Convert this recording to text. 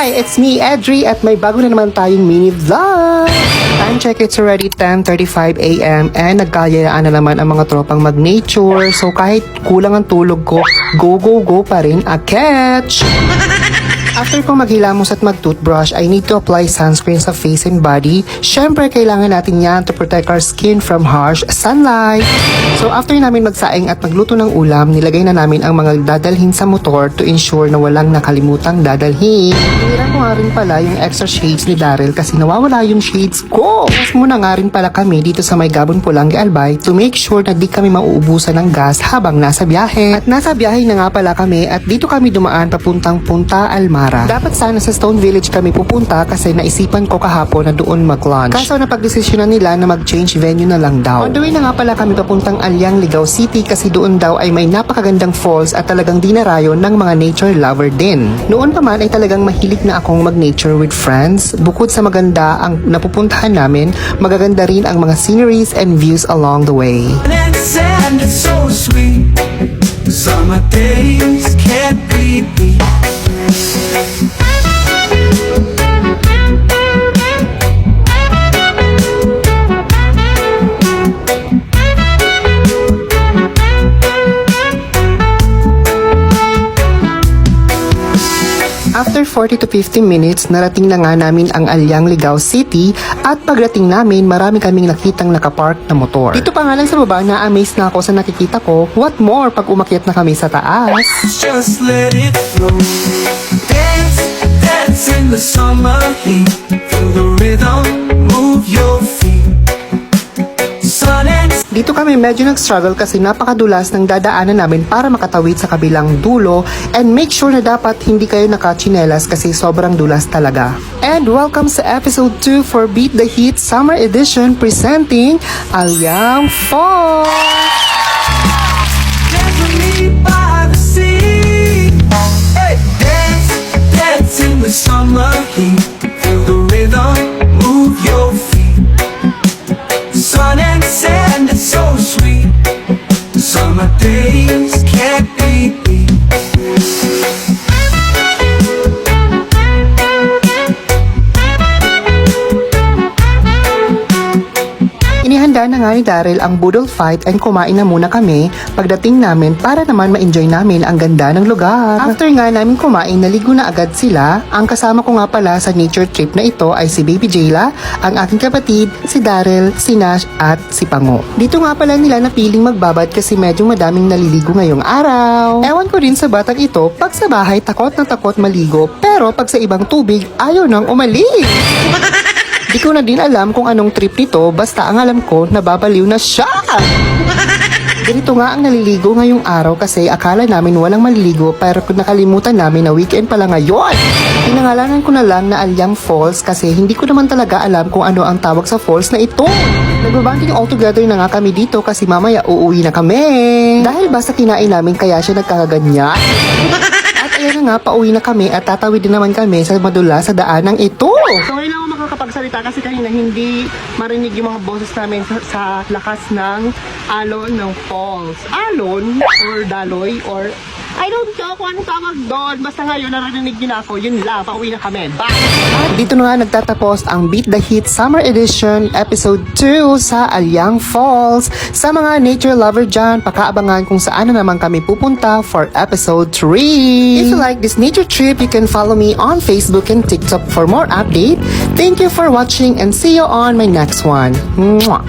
Hi, it's me, Edri, at may bago na naman tayong mini vlog. Time check, it's already 10:35 AM and nagkayayaan na naman ang mga tropang mag-nature. So kahit kulang ang tulog ko, go pa rin a catch! After ko maghilamos at mag-toothbrush, I need to apply sunscreen sa face and body. Syempre, kailangan natin yan to protect our skin from harsh sunlight. So after namin magsaing at magluto ng ulam, nilagay na namin ang mga dadalhin sa motor to ensure na walang nakalimutang dadalhin. Hiniram ko nga rin pala yung extra shades ni Daryl kasi nawawala yung shades ko. Mas muna nga rin pala kami dito sa may Gabon Pulangi Albay to make sure na di kami mauubusan ng gas habang nasa biyahe. At nasa biyahe na nga pala kami at dito kami dumaan papuntang Punta Almara. Dapat sana sa Stone Village kami pupunta kasi naisipan ko kahapon na doon mag-lunch. Kaso napagdesisyonan nila na mag-change venue na lang daw. On the way na nga pala kami papuntang Alyang, Ligao City kasi doon daw ay may napakagandang falls at talagang dinarayo ng mga nature lover din. Noon pa man ay talagang mahilig na akong mag-nature with friends. Bukod sa maganda ang napupuntahan namin, magaganda rin ang mga sceneries and views along the way. And it's so sweet. Summer days can't be beat. After 40 to 50 minutes, narating na nga namin ang Alyang, Ligao City at pagdating namin, marami kaming nakitang nakapark na motor. Dito pa nga lang sa baba, na-amaze na ako sa nakikita ko. What more pag umakyat na kami sa taas? Just let it flow. Dance, dance in the summer heat. Feel the rhythm, move your feet. Sun and Dito kami medyo nag-struggle kasi napakadulas ng dadaanan namin para makatawid sa kabilang dulo and make sure na dapat hindi kayo nakachinelas kasi sobrang dulas talaga. And welcome sa episode 2 for Beat the Heat Summer Edition presenting Alyang Falls! dance with me by the sea. Hey, dance, dance in the summer heat. Feel the rhythm, move your feet. Sun and sand, it's so sweet. Summer days can't be beat. Inihanda na nga ni Daryl ang budol fight and kumain na muna kami pagdating namin para naman ma-enjoy namin ang ganda ng lugar. After nga namin kumain, naligo na agad sila. Ang kasama ko nga pala sa nature trip na ito ay si Baby Jayla, ang aking kapatid, si Daryl, si Nash at si Pango. Dito nga pala nila napiling magbabad kasi medyo madaming naliligo ngayong araw. Ewan ko din sa batang ito, pag sa bahay takot na takot maligo pero pag sa ibang tubig ayaw nang umalis. Di ko na din alam kung anong trip nito, basta ang alam ko, nababaliw na siya. Ganito nga ang naliligo ngayong araw kasi akala namin walang maliligo pero nakalimutan namin na weekend pala ngayon. Pinangalanan ko na lang na Alyang Falls kasi hindi ko naman talaga alam kung ano ang tawag sa falls na ito. Nagbabanding all together na nga kami dito kasi mamaya uuwi na kami. Dahil basta kinain namin kaya siya nagkakaganyan. Ayan na nga, pauwi na kami at tatawid din naman kami sa madula sa daanang ito. So ngayon ako makakapagsalita kasi kanina hindi marinig yung mga boses namin sa lakas ng alon ng falls. Alon or daloy or I don't know kung anong tawag doon. Basta ngayon narinig niyo na ako. Yun lang, pauwi na kami. Bye! At dito na nga nagtatapos ang Beat the Heat Summer Edition Episode 2 sa Alyang Falls. Sa mga nature lover dyan, pakaabangan kung saan na naman kami pupunta for Episode 3. If you like this nature trip, you can follow me on Facebook and TikTok for more update. Thank you for watching and see you on my next one. Mwah!